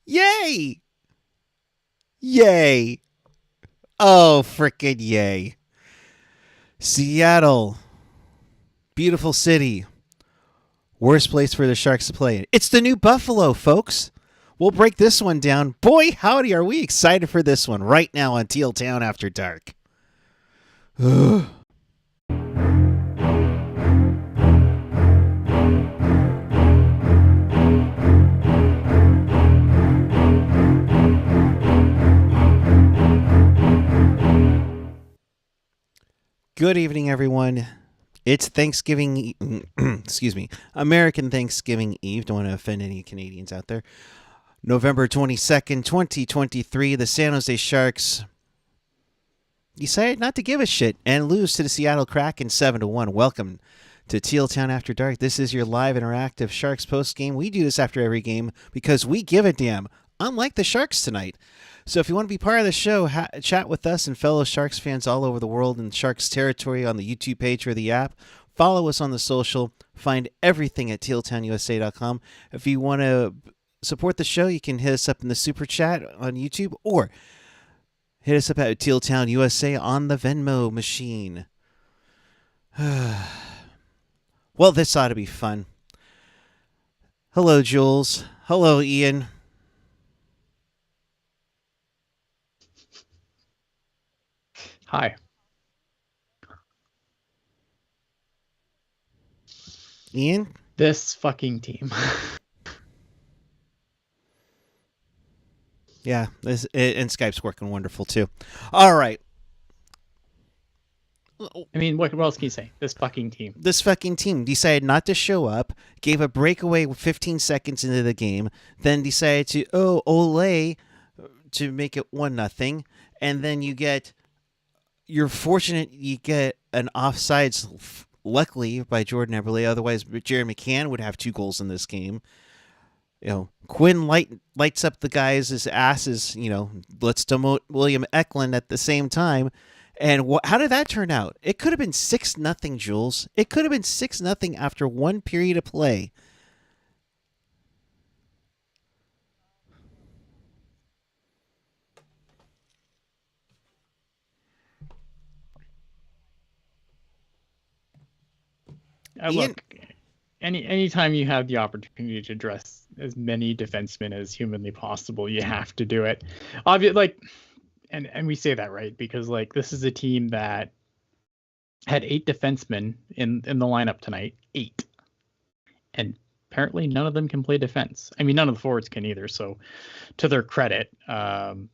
Yay! Yay! Oh, frickin' yay. Seattle. Beautiful city. Worst place for the Sharks to play. It's the new Buffalo, folks. We'll break this one down. Boy, howdy, are we excited for this one right now on Teal Town After Dark. Good evening, everyone. It's Thanksgiving, excuse me, American Thanksgiving Eve. Don't want to offend any Canadians out there. November 22nd, 2023, the San Jose Sharks decided not to give a shit and lose to the Seattle Kraken 7-1. Welcome to Teal Town After Dark. This is your live interactive Sharks post-game. We do this after every game because we give a damn, unlike the Sharks tonight. So if you want to be part of the show, chat with us and fellow Sharks fans all over the world in Sharks territory on the YouTube page or the app. Follow us on the social. Find everything at tealtownusa.com. If you want to support the show, you can hit us up in the super chat on YouTube or hit us up at Teal Town USA on the Venmo machine. Well, this ought to be fun. Hello, Jules. Hello, Ian. Hi. Ian? This fucking team. Yeah, and Skype's working wonderful too. All right. I mean, what else can you say? This fucking team. This fucking team decided not to show up, gave a breakaway 15 seconds into the game, then decided to, Ole to make it 1-0, and then you're fortunate you get an offsides, luckily, by Jordan Eberle. Otherwise, Jerry McCann would have 2 goals in this game. Quinn lights up the guys' asses, let's demote William Eklund at the same time. And how did that turn out? It could have been 6-0, Jules. It could have been 6-0 after one period of play. Look, anytime you have the opportunity to dress as many defensemen as humanly possible, you have to do it. Obviously, and we say that, right? Because this is a team that had 8 defensemen in the lineup tonight. 8. And apparently none of them can play defense. I mean, none of the forwards can either. So to their credit, it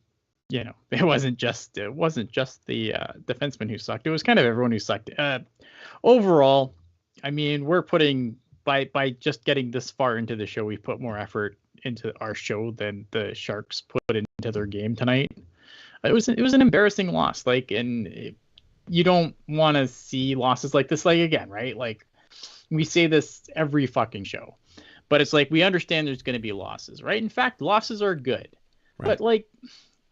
wasn't just the defenseman who sucked. It was kind of everyone who sucked. Overall, I mean, we're putting by just getting this far into the show, we put more effort into our show than the Sharks put into their game tonight. It was an embarrassing loss. And you don't want to see losses like this. Again, right? We say this every fucking show, but it's we understand there's going to be losses, right? In fact, losses are good, right. But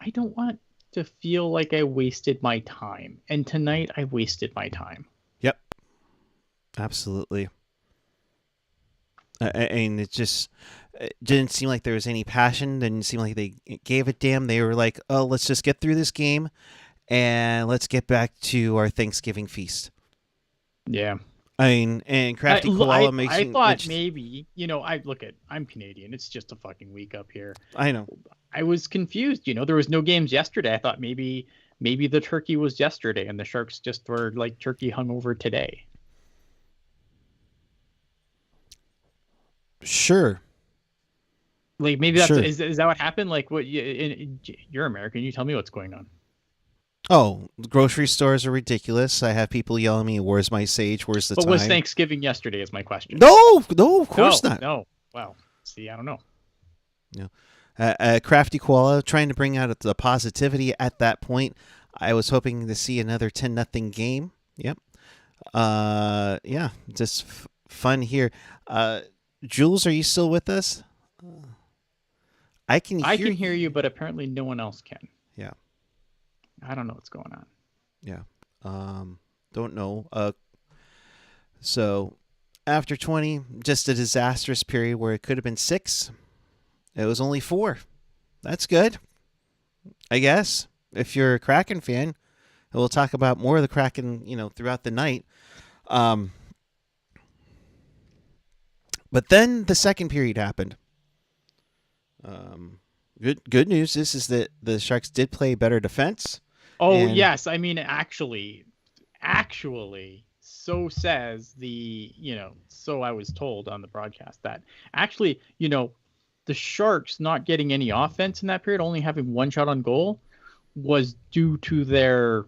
I don't want to feel like I wasted my time. And tonight I wasted my time. Yep. Absolutely. And it didn't seem like there was any passion. Didn't seem like they gave a damn. They were like, oh, let's just get through this game and let's get back to our Thanksgiving feast. Yeah. I mean, and Crafty Koala makes. I thought maybe, I'm Canadian. It's just a fucking week up here. I know. I was confused. There was no games yesterday. I thought maybe the turkey was yesterday and the Sharks just were turkey hungover today. Sure. Maybe that's is that what happened? You're American. You tell me what's going on. Oh, grocery stores are ridiculous. I have people yelling at me, "Where's my sage? Where's the time?" But was Thanksgiving yesterday? Is my question. No, of course not. No. Wow. See, I don't know. Yeah. Crafty Koala trying to bring out the positivity at that point. I was hoping to see another 10-0 game. Yep. Yeah. Just fun here. Jules, are you still with us? I can hear you, but apparently no one else can. Yeah. I don't know what's going on. Yeah. Don't know. So after 20, just a disastrous period where it could have been 6. It was only 4. that's good. I guess if you're a Kraken fan, we'll talk about more of the Kraken, throughout the night. Um, but then the second period happened. Good news is that the Sharks did play better defense. Oh And yes, I mean actually, so says the so I was told on the broadcast that actually the Sharks not getting any offense in that period, only having one shot on goal, was due to their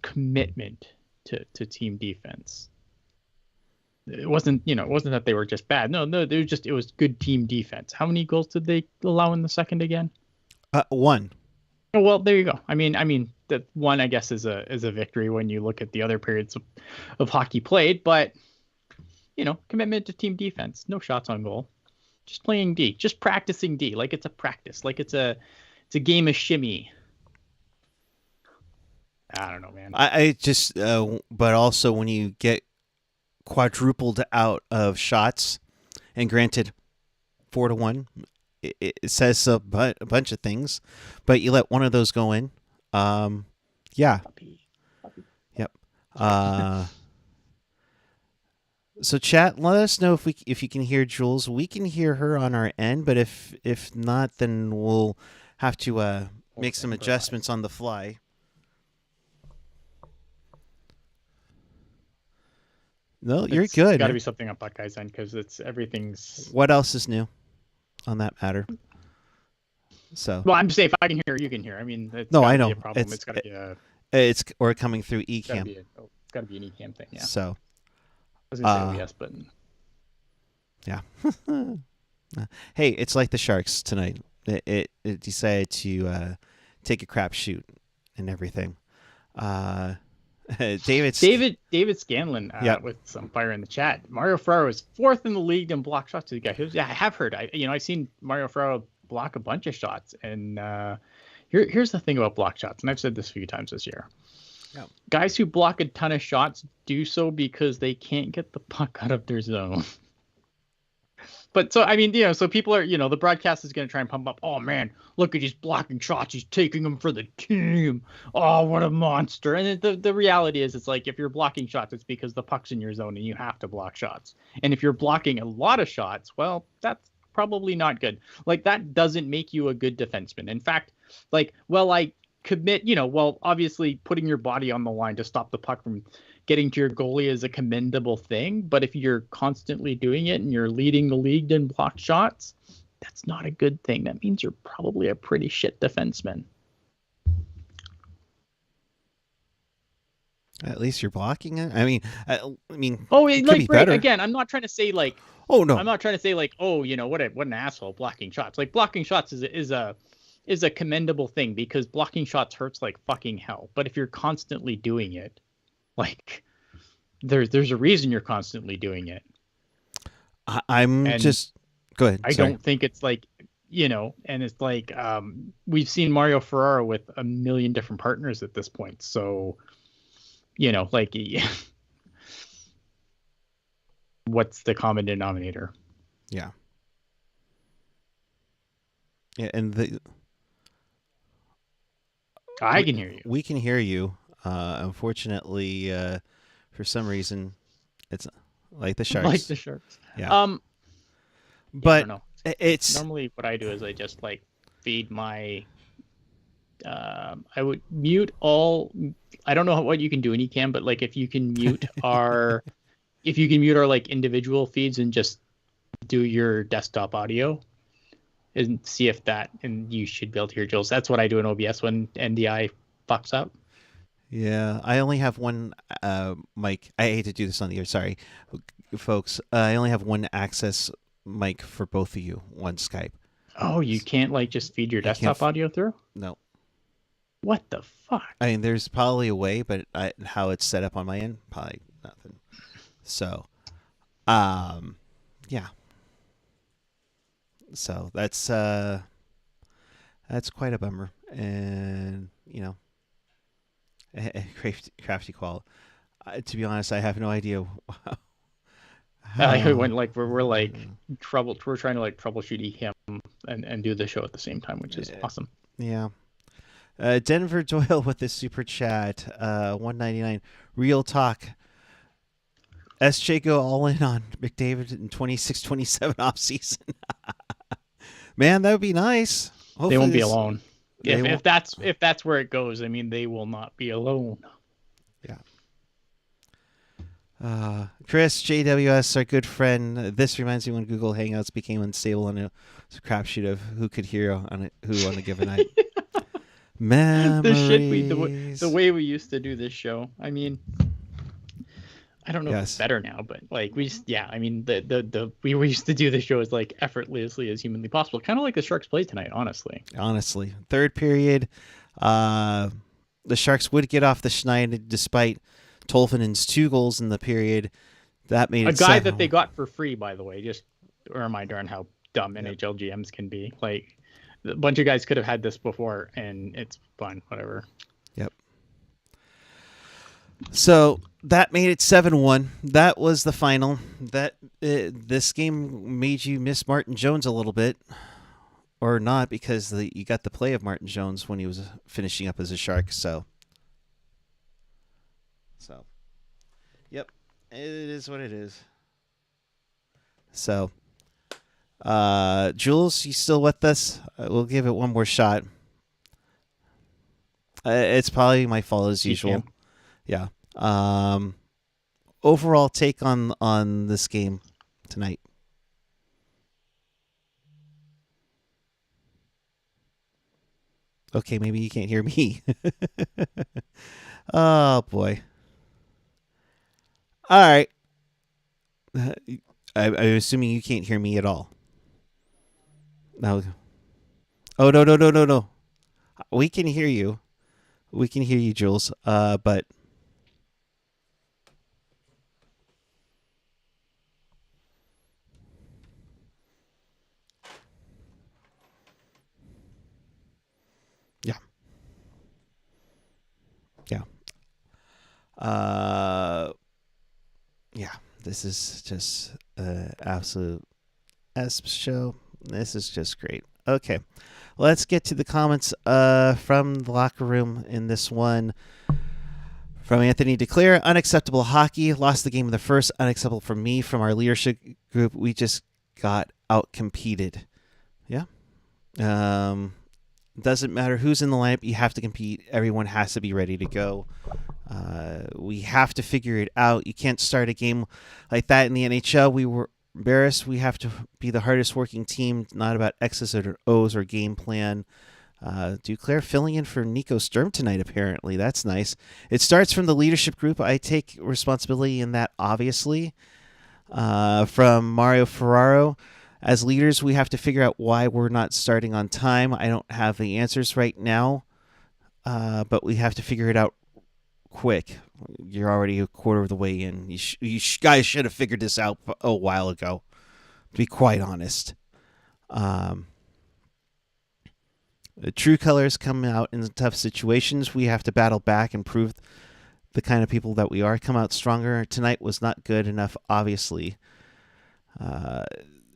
commitment to team defense. It wasn't that they were just bad. No, it was good team defense. How many goals did they allow in the second again? one. Oh, well, there you go. I mean that one, I guess, is a victory when you look at the other periods of hockey played. But commitment to team defense, no shots on goal, just playing D, just practicing D, like it's a practice, like it's a game of shimmy. I don't know, man. I just, but also when you get quadrupled out of shots, and granted, 4-1, it says a bunch of things, but you let one of those go in. Yeah. Puppy. Yep. So chat, let us know if you can hear Jules. We can hear her on our end, but if not, then we'll have to make some adjustments on the fly. No, you're good. It's got to be something up Buckeyes end because everything's. What else is new on that matter? So. Well, I'm just saying, if I can hear, you can hear. I mean, I know. Be a problem. It's got to be a. It's or coming through eCam. It's got to be an eCam thing. Yeah. So. I was gonna say OBS, but. Yeah. Hey, it's like the Sharks tonight. It decided to take a crap shoot and everything. David Scanlon with some fire in the chat. Mario Ferraro is 4th in the league in block shots to the guy. Yeah, I have heard. I've seen Mario Ferraro block a bunch of shots, and here's the thing about block shots, and I've said this a few times this year. Yep. Guys who block a ton of shots do so because they can't get the puck out of their zone. But so, I mean, so people are, the broadcast is going to try and pump up. Oh, man, look at he's blocking shots. He's taking them for the team. Oh, what a monster. And the reality is, it's like, if you're blocking shots, it's because the puck's in your zone and you have to block shots. And if you're blocking a lot of shots, well, that's probably not good. Like, that doesn't make you a good defenseman. In fact, obviously putting your body on the line to stop the puck from getting to your goalie is a commendable thing, but if you're constantly doing it and you're leading the league in blocked shots, that's not a good thing. That means you're probably a pretty shit defenseman. At least you're blocking it. I mean, oh, it could be better. Again, I'm not trying to say like, oh no, I'm not trying to say like, oh, what an asshole blocking shots. Like, blocking shots is a commendable thing because blocking shots hurts like fucking hell. But if you're constantly doing it, like, there's a reason you're constantly doing it. Go ahead. I don't think it's like, and it's like, we've seen Mario Ferraro with a million different partners at this point. So, like, what's the common denominator? Yeah. Yeah, and I can hear you. We can hear you. Unfortunately, for some reason, it's like the Sharks. Like the Sharks. Yeah. But it's normally what I do is I just like feed my. I would mute all. I don't know what you can do in eCam, but like if you can mute our like individual feeds and just do your desktop audio, and see if that, and you should be able to hear Jules. That's what I do in OBS when NDI fucks up. Yeah, I only have one mic. I hate to do this on the air. Sorry, folks. I only have one access mic for both of you. One Skype. Oh, you can't like just feed your desktop audio through? No. What the fuck? I mean, there's probably a way, but how it's set up on my end, probably nothing. So, yeah. So that's quite a bummer, and crafty qual. To be honest, I have no idea. When like we're like we're trying to like troubleshoot eCam and do the show at the same time, which is awesome. Yeah. Denver Doyle with the super chat, 199. Real talk. SJ go all in on McDavid in 26-27 off season. Man, that would be nice. Hopefully they won't be alone. If that's where it goes, I mean, they will not be alone. Yeah. Chris, JWS, our good friend. This reminds me when Google Hangouts became unstable and it was a crapshoot of who could hear who on a given night. Memories. The way we used to do this show. I mean, I don't know if it's better now, but like we just, I mean, we used to do the show as like effortlessly as humanly possible, kind of like the Sharks played tonight. Honestly, third period, the Sharks would get off the schneid despite Tolvanen's 2 goals in the period. That made it a guy that they got for free, by the way. Just a reminder on how dumb NHL GMs can be. Like a bunch of guys could have had this before, and it's fine, whatever. Yep. So that made it 7-1. That was the final. This game made you miss Martin Jones a little bit, or not, because you got the play of Martin Jones when he was finishing up as a Shark. So, yep, it is what it is. So, Jules, you still with us? We'll give it one more shot. It's probably my fault as usual. Yeah. Overall take on this game tonight. Okay, maybe you can't hear me. Oh boy. All right. I'm assuming you can't hear me at all. No. Oh no. We can hear you. We can hear you, Jules. But yeah, this is just absolute ESP show. This is just great. Okay, let's get to the comments from the locker room in this one. From Anthony DeClaire, unacceptable hockey. Lost the game in the first. Unacceptable for me. From our leadership group, we just got out-competed. Yeah. Doesn't matter who's in the lineup. You have to compete. Everyone has to be ready to go. We have to figure it out. You can't start a game like that in the NHL. We were embarrassed. We have to be the hardest working team, not about X's or O's or game plan. Duclair filling in for Nico Sturm tonight, apparently. That's nice. It starts from the leadership group. I take responsibility in that, obviously. From Mario Ferraro, as leaders, we have to figure out why we're not starting on time. I don't have the answers right now, but we have to figure it out quick. You're already a quarter of the way in. You guys should have figured this out a while ago, to be quite honest. The true colors come out in tough situations. We have to battle back and prove the kind of people that we are. Come out stronger. Tonight was not good enough, obviously.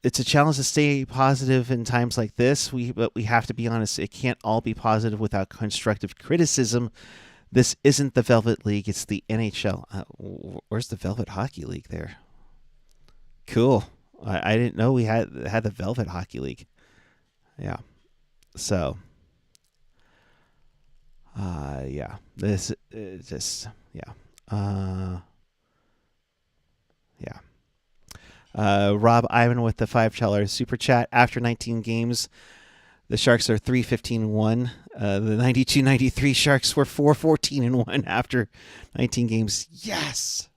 It's a challenge to stay positive in times like this. But we have to be honest. It can't all be positive without constructive criticism. This isn't the Velvet League. It's the NHL. Where's the Velvet Hockey League there? Cool. I didn't know we had the Velvet Hockey League. Yeah. So. Yeah. This is just, yeah. Yeah. Rob Ivan with the $5 super chat. After 19 games, the Sharks are 3-15-1. The 92-93 Sharks were 4-14-1 after 19 games. Yes!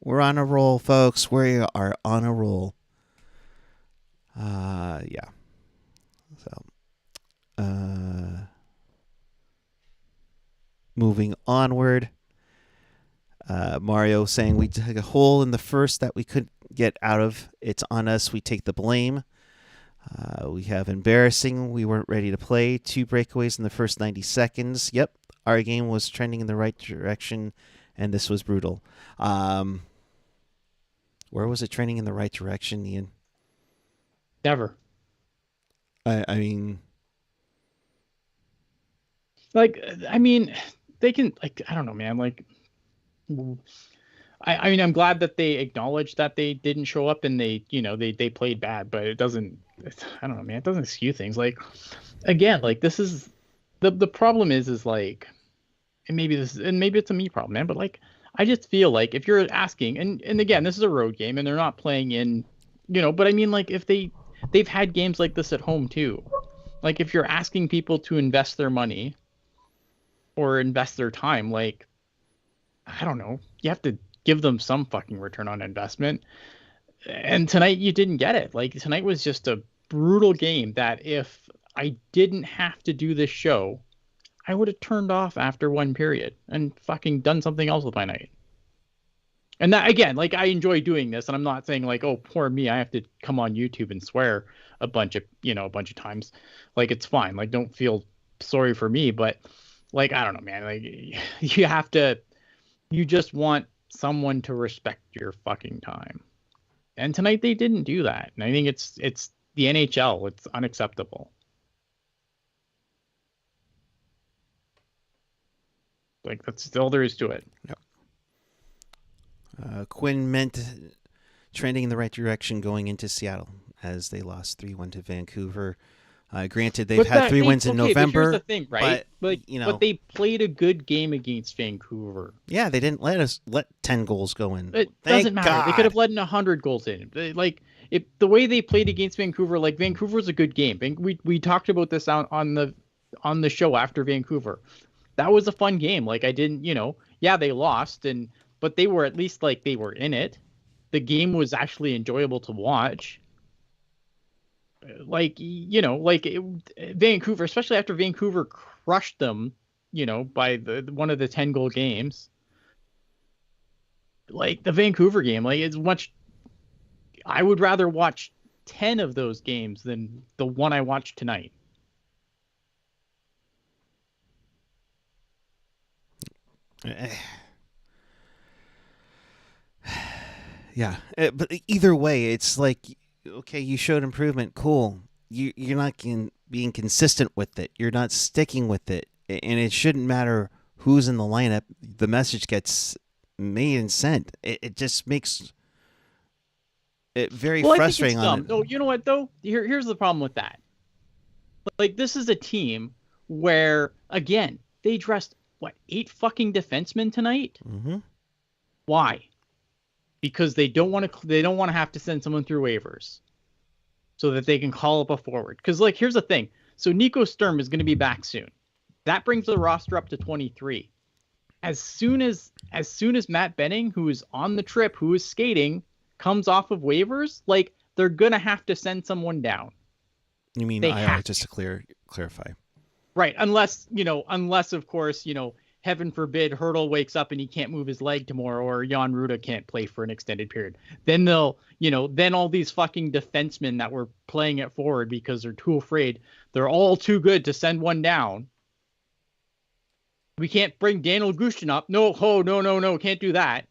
We're on a roll, folks. We are on a roll. Yeah. So, moving onward. Mario saying we took a hole in the first that we couldn't get out of. It's on us. We take the blame. We have embarrassing. We weren't ready to play. 2 breakaways in the first 90 seconds. Yep. Our game was trending in the right direction, and this was brutal. Where was it trending in the right direction, Ian? Never. I mean, Like, I mean, they can, like, I don't know, man. Like, I mean, I'm glad that they acknowledged that they didn't show up and they played bad, but it doesn't, I don't know, man. It doesn't skew things. Like, again, like, this is the problem is like, and maybe it's a me problem, man, but like, I just feel like if you're asking, and again, this is a road game and they're not playing in, but I mean, like, if they've had games like this at home too. Like, if you're asking people to invest their money or invest their time, like, I don't know, you have to give them some fucking return on investment. And tonight you didn't get it. Like, tonight was just a brutal game that if I didn't have to do this show, I would have turned off after one period and fucking done something else with my night. And that, again, like, I enjoy doing this, and I'm not saying like, oh, poor me, I have to come on YouTube and swear a bunch of times. Like, it's fine. Like, don't feel sorry for me, but like, I don't know, man. Like, you just want someone to respect your fucking time. And tonight they didn't do that. And I think it's the NHL. It's unacceptable. Like, that's all there is to it. Yep. Quinn meant trending in the right direction going into Seattle as they lost 3-1 to Vancouver. Granted, they've had 3 wins in November. But here's the thing, right? But they played a good game against Vancouver. Yeah, they didn't let 10 goals go in. It doesn't matter. God. They could have let in 100 goals in. Like, the way they played against Vancouver, like, Vancouver's a good game. We talked about this on the show after Vancouver. That was a fun game. Like, I didn't, yeah, they lost, but they were at least, like, they were in it. The game was actually enjoyable to watch. Like, Vancouver, especially after Vancouver crushed them, by one of the 10-goal games. Like, the Vancouver game, like, it's much. I would rather watch 10 of those games than the one I watched tonight. Yeah, but either way, it's like, okay, you showed improvement, cool. You're not being consistent with it. You're not sticking with it, and it shouldn't matter who's in the lineup. The message gets made and sent. It just makes it very frustrating. No, you know what though? Here's the problem with that. Like, this is a team where, again, they dressed 8 fucking defensemen tonight. Mm-hmm. Why? Because they don't want to have to send someone through waivers so that they can call up a forward. Because, like, here's the thing. So Nico Sturm is going to be back soon. That brings the roster up to 23. As soon as Matt Benning, who is on the trip, who is skating, comes off of waivers, like, they're going to have to send someone down. You mean IR, just to clarify. Right. Unless, of course, heaven forbid, Hurdle wakes up and he can't move his leg tomorrow, or Jan Ruda can't play for an extended period. Then then all these fucking defensemen that were playing at forward because they're too afraid, they're all too good to send one down. We can't bring Daniel Gushtin up. No, can't do that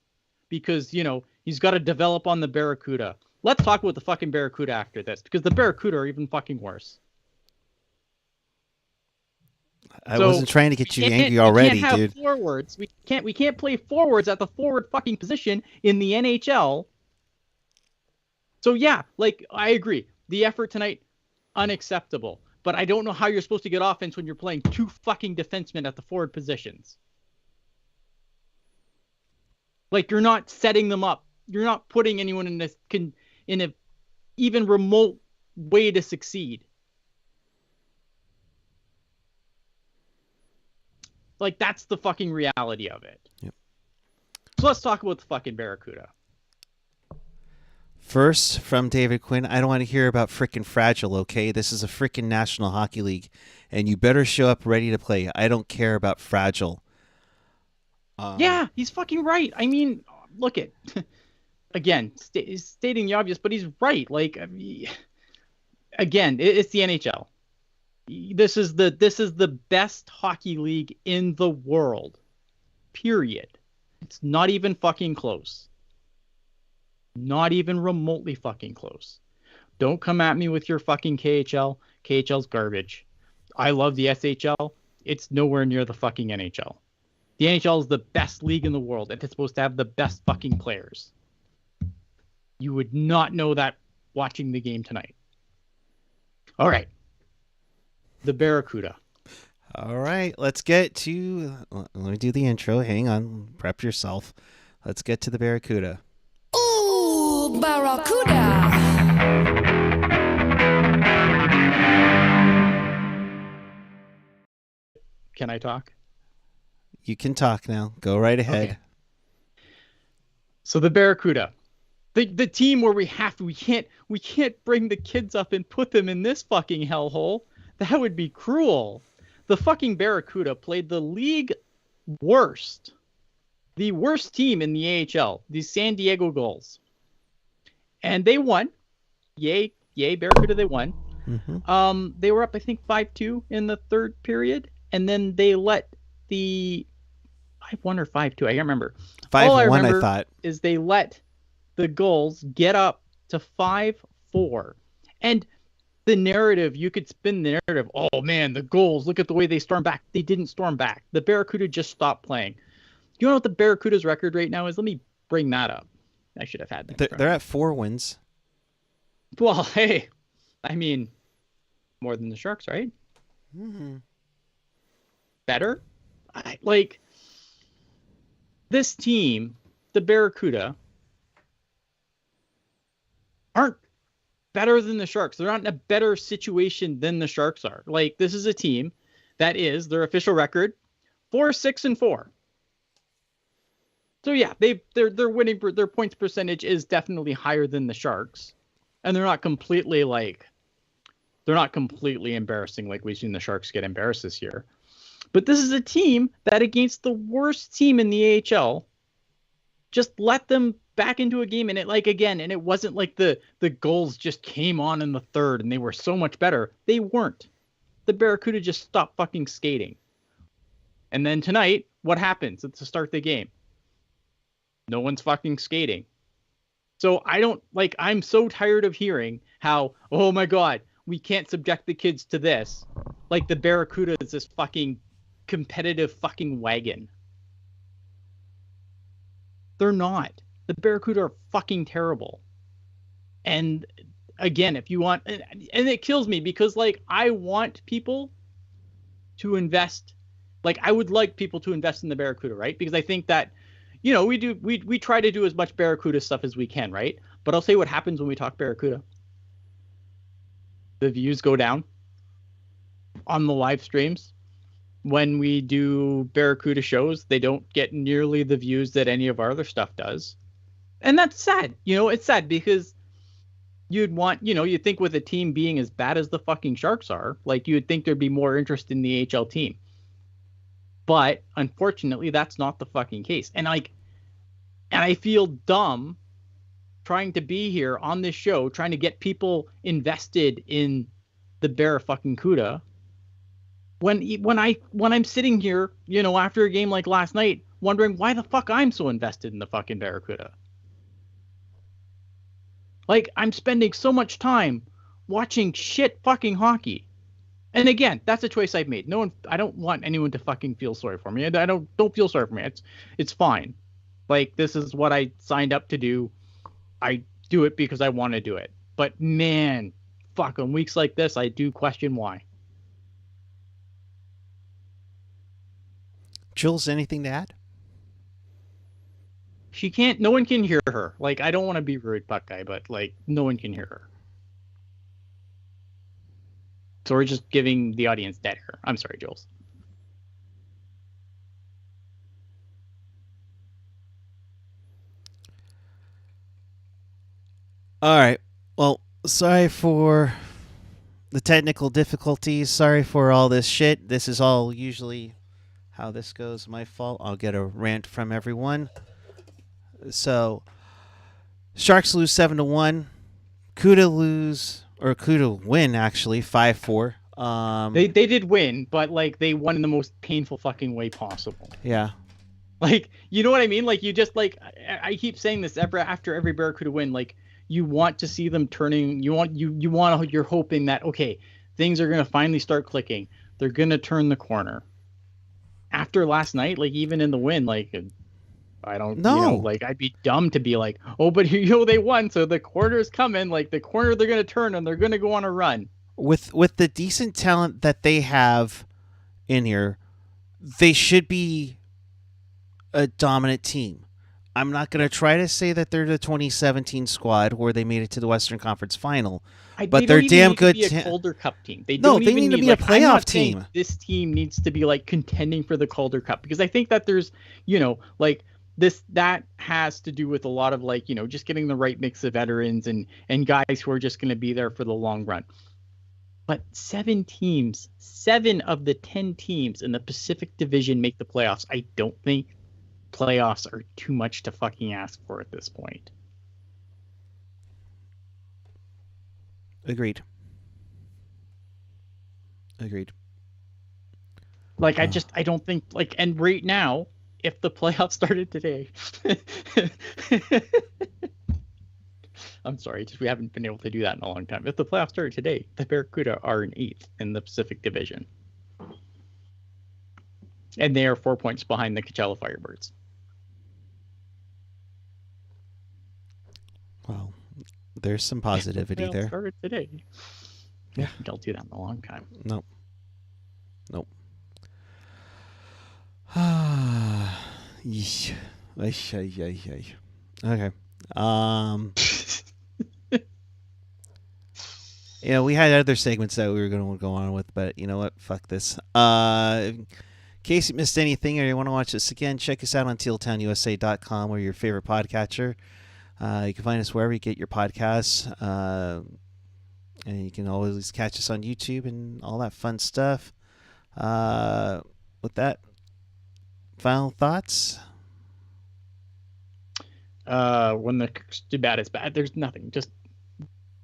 because, he's got to develop on the Barracuda. Let's talk about the fucking Barracuda after this, because the Barracuda are even fucking worse. I wasn't trying to get you angry already, dude. Forwards. We can't play forwards at the forward fucking position in the NHL. So yeah, like, I agree. The effort tonight, unacceptable. But I don't know how you're supposed to get offense when you're playing 2 fucking defensemen at the forward positions. Like, you're not setting them up. You're not putting anyone in a even remote way to succeed. Like, that's the fucking reality of it. Yep. So let's talk about the fucking Barracuda. First, from David Quinn, I don't want to hear about frickin' Fragile, okay? This is a frickin' National Hockey League, and you better show up ready to play. I don't care about Fragile. Yeah, he's fucking right. I mean, look at, again, stating the obvious, but he's right. Like, again, it's the NHL. This is the best hockey league in the world. Period. It's not even fucking close. Not even remotely fucking close. Don't come at me with your fucking KHL. KHL's garbage. I love the SHL. It's nowhere near the fucking NHL. The NHL is the best league in the world, and it's supposed to have the best fucking players. You would not know that watching the game tonight. All right. The Barracuda. All right, let's get to. Let me do the intro. Hang on, prep yourself. Let's get to the Barracuda. Ooh, Barracuda. Can I talk? You can talk now. Go right ahead. Okay. So the Barracuda, the team where we can't bring the kids up and put them in this fucking hellhole. That would be cruel. The fucking Barracuda played the league worst, the worst team in the AHL, the San Diego Gulls, and they won. Yay, Barracuda! They won. Mm-hmm. They were up, I think, 5-2 in the third period, and then they let the 5-1 or 5-2. I can't remember. 5-1, I thought. Is they let the Gulls get up to 5-4, and the narrative, you could spin the narrative. Oh man, the Gulls, look at the way they stormed back. They didn't storm back. The Barracuda just stopped playing. You know what the Barracuda's record right now is? Let me bring that up. I should have had that. They're at 4 wins. Well, hey, I mean, more than the Sharks, right? Mm-hmm. Better? Like, this team, the Barracuda, aren't better than the Sharks. They're not in a better situation than the Sharks are. Like, this is a team that is their official record 4-6-4. So yeah, they're winning. Their points percentage is definitely higher than the Sharks, and they're not completely embarrassing like we've seen the Sharks get embarrassed this year. But this is a team that against the worst team in the AHL just let them back into a game, and it wasn't like the goals just came on in the third and they were so much better. They weren't. The Barracuda just stopped fucking skating. And then tonight, what happens at the start of the game? No one's fucking skating. So I'm so tired of hearing how, oh my God, we can't subject the kids to this. Like the Barracuda is this fucking competitive fucking wagon. They're not. The Barracuda are fucking terrible. And again, if you want, and it kills me because I want people to invest. I would like people to invest in the Barracuda, right? Because I think that, we try to do as much Barracuda stuff as we can, right? But I'll say what happens when we talk Barracuda. The views go down on the live streams. When we do Barracuda shows, they don't get nearly the views that any of our other stuff does. And that's sad. It's sad because you'd think with a team being as bad as the fucking Sharks are, you'd think there'd be more interest in the AHL team. But unfortunately, that's not the fucking case. And I feel dumb trying to be here on this show, trying to get people invested in the Barracuda. When I'm sitting here, after a game like last night, wondering why the fuck I'm so invested in the fucking Barracuda. I'm spending so much time watching shit fucking hockey. And again, that's a choice I've made. I don't want anyone to fucking feel sorry for me. I don't feel sorry for me. It's fine. This is what I signed up to do. I do it because I want to do it. But man, fuck, on weeks like this, I do question why. Jules, anything to add? No one can hear her. I don't want to be rude, Buckeye, but no one can hear her. So we're just giving the audience dead air. I'm sorry, Jules. All right. Well, sorry for the technical difficulties. Sorry for all this shit. This is all usually how this goes. My fault. I'll get a rant from everyone. So, Sharks lose 7-1. Cuda win actually 5-4. They did win, but they won in the most painful fucking way possible. Yeah. You know what I mean? You just I keep saying this after every Barracuda win. you want to see them turning. You're hoping that, okay, things are going to finally start clicking. They're going to turn the corner. After last night, like even in the win, like I don't, like I'd be dumb to be like, oh, but they won, so the corner's coming. Like the corner they're going to turn and they're going to go on a run. With the decent talent that they have in here, they should be a dominant team. I'm not going to try to say that they're the 2017 squad where they made it to the Western Conference Final, but they're damn good. They need to be a Calder Cup team. They need to be a playoff team. This team needs to be like contending for the Calder Cup, because I think that there's, like that has to do with a lot of like, just getting the right mix of veterans and guys who are just going to be there for the long run. But 7 of the 10 teams in the Pacific Division make the playoffs. I don't think playoffs are too much to fucking ask for at this point. Agreed. Like, I don't think, like, and right now, if the playoffs started today, I'm sorry, just we haven't been able to do that in a long time. If the playoffs started today, the Barracuda are in 8th in the Pacific Division. And they are 4 points behind the Coachella Firebirds. Well, there's some positivity there. Started today. Yeah, don't do that in a long time. Nope. Okay. We had other segments that we were going to go on with, but you know what? Fuck this. In case you missed anything or you want to watch this again, check us out on tealtownusa.com or your favorite podcatcher. You can find us wherever you get your podcasts. And you can always catch us on YouTube and all that fun stuff. With that, final thoughts? When the too bad is bad, there's nothing. Just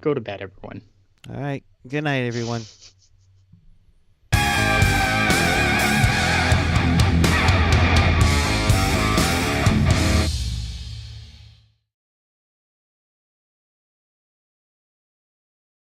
go to bed, everyone. All right. Good night, everyone.